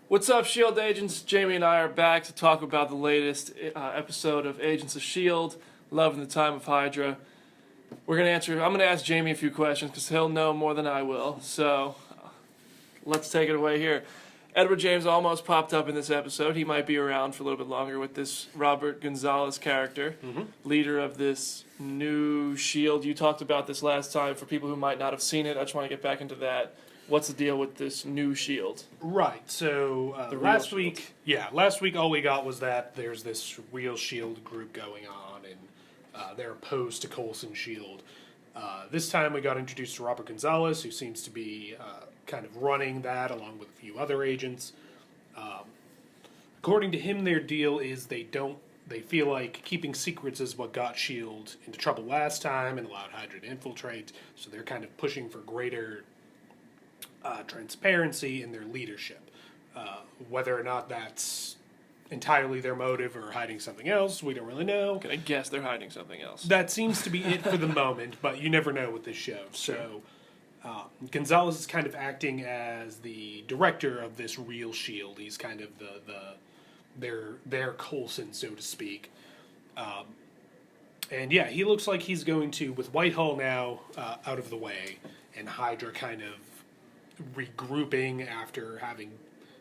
What's up, S.H.I.E.L.D. agents? Jamie and I are back to talk about the latest episode of Agents of S.H.I.E.L.D. Love in the Time of Hydra. I'm gonna ask Jamie a few questions because he'll know more than I will. So, let's take it away here. Edward James almost popped up in this episode. He might be around for a little bit longer with this Robert Gonzalez character, leader of this new S.H.I.E.L.D. You talked about this last time. For people who might not have seen it, I just want to get back into that. What's the deal with this new S.H.I.E.L.D.? Right, so last week all we got was that there's this real S.H.I.E.L.D. group going on, and they're opposed to Coulson S.H.I.E.L.D. This time we got introduced to Robert Gonzalez, who seems to be kind of running that, along with a few other agents. According to him, their deal is they feel like keeping secrets is what got S.H.I.E.L.D. into trouble last time and allowed Hydra to infiltrate, so they're kind of pushing for greater transparency in their leadership. Whether or not that's entirely their motive or hiding something else, we don't really know. I guess they're hiding something else. That seems to be it for the moment, but you never know with this show. So Gonzalez is kind of acting as the director of this real S.H.I.E.L.D. He's kind of their Coulson, so to speak. And yeah, he looks like he's going to, with Whitehall now out of the way, and Hydra kind of regrouping after having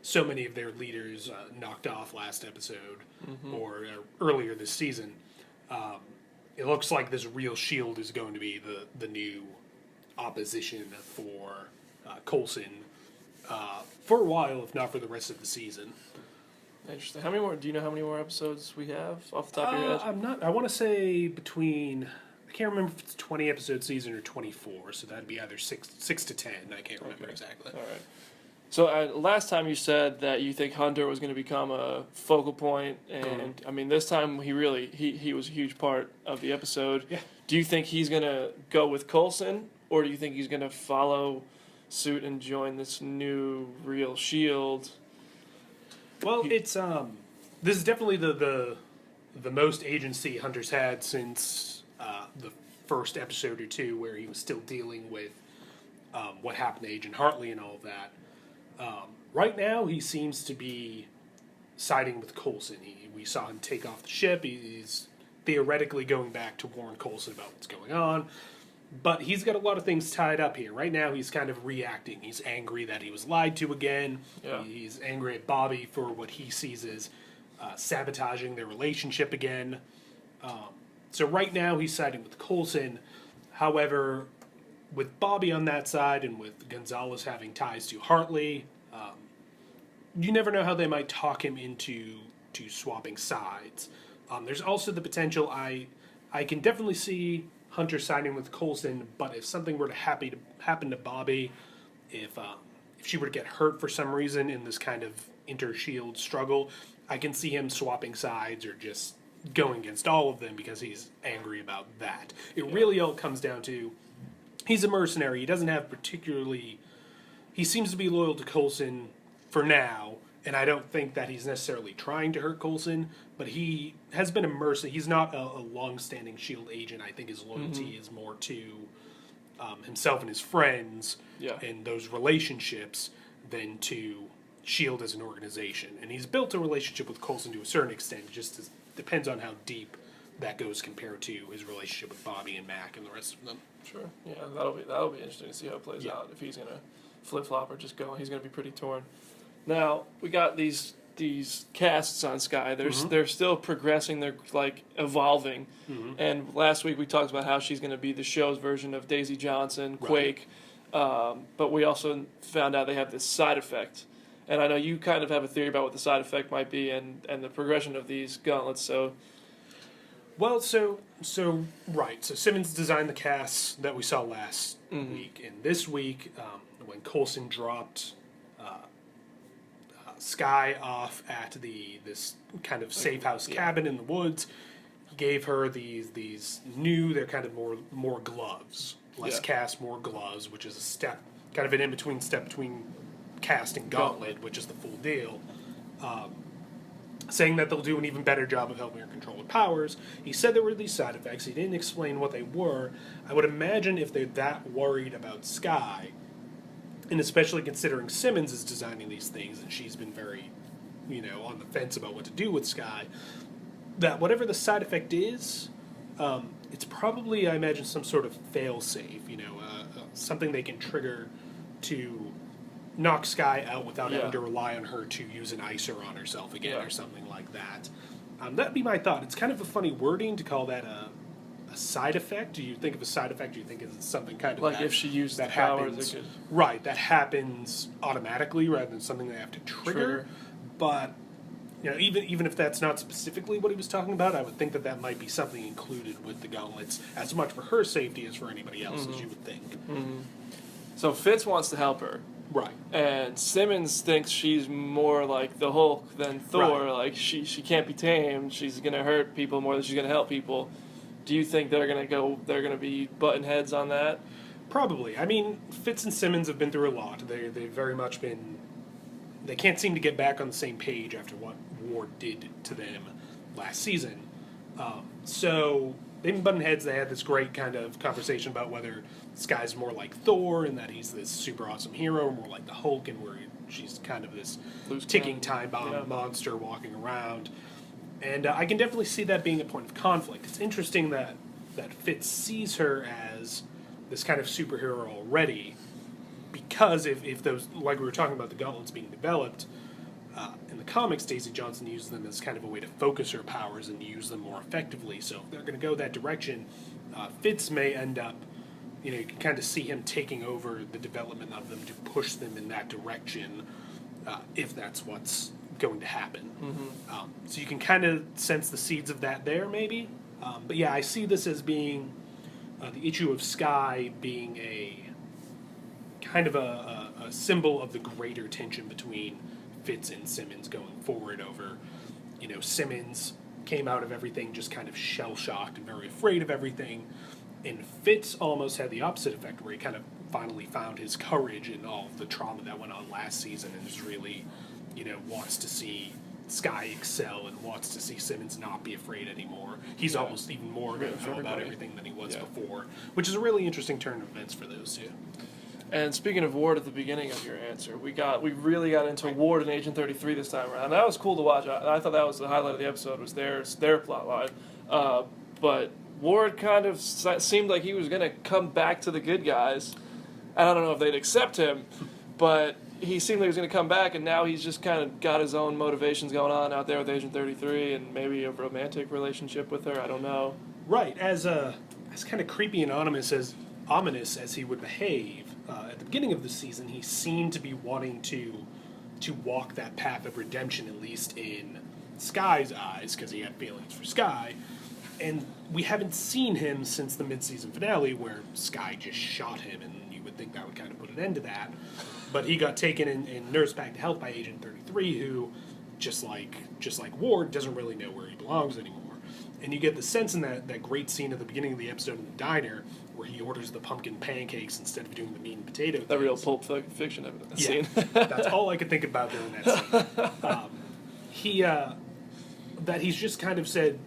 so many of their leaders knocked off last episode or earlier this season. It looks like this real S.H.I.E.L.D. is going to be the new opposition for Coulson for a while, if not for the rest of the season. Interesting. Do you know how many more episodes we have off the top of your head? I want to say between, I can't remember if it's 20 episode season or 24, so that'd be either 6 to 10. I can't remember exactly. All right. So last time you said that you think Hunter was going to become a focal point, and I mean this time he was a huge part of the episode. Yeah. Do you think he's going to go with Coulson, or do you think he's going to follow suit and join this new real S.H.I.E.L.D.? Well, it's this is definitely the most agency Hunter's had since the first episode or two, where he was still dealing with what happened to Agent Hartley and all of that. Right now, he seems to be siding with Coulson. We saw him take off the ship. He's theoretically going back to warn Coulson about what's going on. But he's got a lot of things tied up here. Right now, he's kind of reacting. He's angry that he was lied to again. Yeah. He's angry at Bobby for what he sees as sabotaging their relationship again. So right now, he's siding with Coulson. However, with Bobby on that side and with Gonzalez having ties to Hartley, you never know how they might talk him into swapping sides. There's also the potential, I can definitely see Hunter siding with Coulson, but if something were to happen to Bobby, if she were to get hurt for some reason in this kind of inter-S.H.I.E.L.D. struggle, I can see him swapping sides or just going against all of them because he's angry about that. It really all comes down to, he's a mercenary. He doesn't have he seems to be loyal to Coulson for now, and I don't think that he's necessarily trying to hurt Coulson, but he has been a mercenary. He's not a long-standing S.H.I.E.L.D. agent. I think his loyalty is more to himself and his friends and those relationships than to S.H.I.E.L.D. as an organization. And he's built a relationship with Coulson to a certain extent. It just depends on how deep that goes compared to his relationship with Bobby and Mac and the rest of them. Sure. Yeah, that'll be interesting to see how it plays out. If he's gonna flip-flop or just go, he's gonna be pretty torn. Now we got these casts on Skye. They're still progressing. They're like evolving. And last week we talked about how she's gonna be the show's version of Daisy Johnson, Quake. Right. But we also found out they have this side effect. And I know you kind of have a theory about what the side effect might be and the progression of these gauntlets. So. Well, so Simmons designed the casts that we saw last week, and this week, when Coulson dropped Skye off at this kind of safe house cabin in the woods, he gave her these new, they're kind of more gloves, less cast, more gloves, which is a step, kind of an in-between step between cast and gauntlet, which is the full deal. Saying that they'll do an even better job of helping her control her powers. He said there were these side effects. He didn't explain what they were. I would imagine if they're that worried about Skye, And especially considering Simmons is designing these things, and she's been very, on the fence about what to do with Skye, that whatever the side effect is, it's probably, I imagine, some sort of fail-safe, something they can trigger to knock Skye out without having to rely on her to use an icer on herself again or something like that. That'd be my thought. It's kind of a funny wording to call that a side effect. Do you think of a side effect? Do you think it's something kind of like if she used that the powers, happens? it could... Right, that happens automatically rather than something they have to trigger. But even if that's not specifically what he was talking about, I would think that might be something included with the gauntlets, as much for her safety as for anybody else, as you would think. Mm-hmm. So Fitz wants to help her. Right. And Simmons thinks she's more like the Hulk than Thor. Right. Like, she can't be tamed. She's going to hurt people more than she's going to help people. Do you think they're going to be button heads on that? Probably. I mean, Fitz and Simmons have been through a lot. They've very much been... They can't seem to get back on the same page after what Ward did to them last season. So they've been button heads. They had this great kind of conversation about whether Skye's more like Thor and that he's this super awesome hero, or more like the Hulk, and where she's kind of this ticking time bomb monster walking around. And I can definitely see that being a point of conflict. It's interesting that Fitz sees her as this kind of superhero already, because if those, like we were talking about, the gauntlets being developed, in the comics, Daisy Johnson used them as kind of a way to focus her powers and use them more effectively. So if they're going to go that direction, Fitz may end up, you can kind of see him taking over the development of them to push them in that direction, if that's what's going to happen. Mm-hmm. So you can kind of sense the seeds of that there, maybe. But yeah, I see this as being the issue of Skye being a kind of a symbol of the greater tension between Fitz and Simmons going forward over, Simmons came out of everything just kind of shell-shocked and very afraid of everything, and Fitz almost had the opposite effect, where he kind of finally found his courage in all of the trauma that went on last season and is really, wants to see Skye excel and wants to see Simmons not be afraid anymore. He's almost even more going to know about everything than he was before, which is a really interesting turn of events for those two. And speaking of Ward, at the beginning of your answer, we really got into Ward and Agent 33 this time around. That was cool to watch. I thought that was the highlight of the episode, was their plot line. But Ward kind of seemed like he was going to come back to the good guys. And I don't know if they'd accept him, but he seemed like he was going to come back, and now he's just kind of got his own motivations going on out there with Agent 33, and maybe a romantic relationship with her. I don't know. Right. As kind of creepy and ominous as he would behave, at the beginning of the season, he seemed to be wanting to walk that path of redemption, at least in Skye's eyes, because he had feelings for Skye. And we haven't seen him since the mid-season finale, where Skye just shot him, and you would think that would kind of put an end to that. But he got taken and nursed back to health by Agent 33, who, just like Ward, doesn't really know where he belongs anymore. And you get the sense in that great scene at the beginning of the episode in the diner, where he orders the pumpkin pancakes instead of doing the meat and potato things. That real Pulp Fiction scene. That's all I could think about during that scene. That he's just kind of said,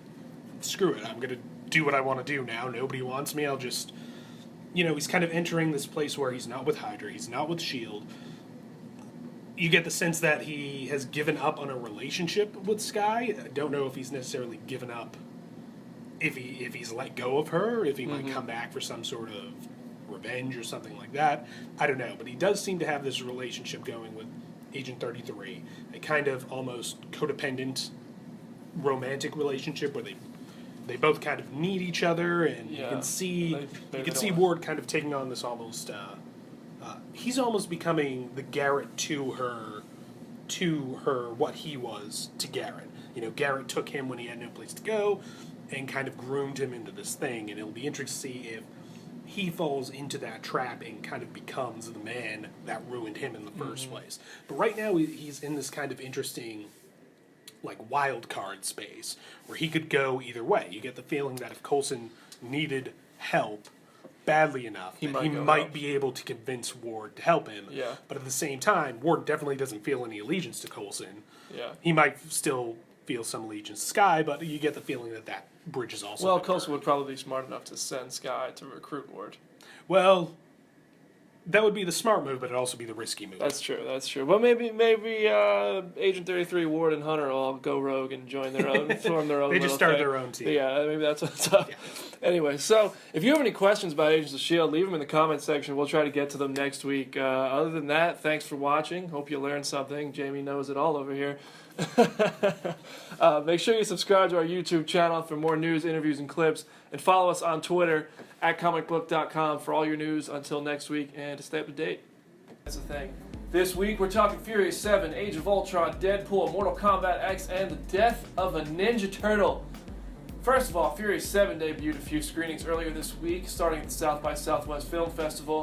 screw it, I'm going to do what I want to do now. Nobody wants me. I'll just... he's kind of entering this place where he's not with Hydra. He's not with S.H.I.E.L.D. You get the sense that he has given up on a relationship with Skye. I don't know if he's necessarily given up, if he's let go of her, if he might come back for some sort of revenge or something like that. I don't know. But he does seem to have this relationship going with Agent 33, a kind of almost codependent romantic relationship where they both kind of need each other, and you can see Ward kind of taking on this almost. He's almost becoming the Garrett to her what he was to Garrett. Garrett took him when he had no place to go, and kind of groomed him into this thing. And it'll be interesting to see if he falls into that trap and kind of becomes the man that ruined him in the first place. But right now he's in this kind of interesting, like, wild card space where he could go either way. You get the feeling that if Coulson needed help badly enough, he might be able to convince Ward to help him. Yeah. But at the same time, Ward definitely doesn't feel any allegiance to Coulson. Yeah. He might still feel some allegiance to Skye, but you get the feeling that bridge is also... Well, Coulson would probably be smart enough to send Skye to recruit Ward. Well, That would be the smart move, but it'd also be the risky move. That's true. That's true. Well, maybe Agent 33, Ward, and Hunter all go rogue and join their own, form their own. They just started their own team. Yeah, maybe that's what's up. Yeah. Anyway, so if you have any questions about Agents of S.H.I.E.L.D., leave them in the comment section. We'll try to get to them next week. Other than that, thanks for watching. Hope you learned something. Jamie knows it all over here. Make sure you subscribe to our YouTube channel for more news, interviews, and clips. And follow us on Twitter at Comicbook.com for all your news until next week and to stay up to date. That's the thing. This week we're talking Furious 7, Age of Ultron, Deadpool, Mortal Kombat X, and the death of a Ninja Turtle. First of all, Furious 7 debuted a few screenings earlier this week, starting at the South by Southwest Film Festival.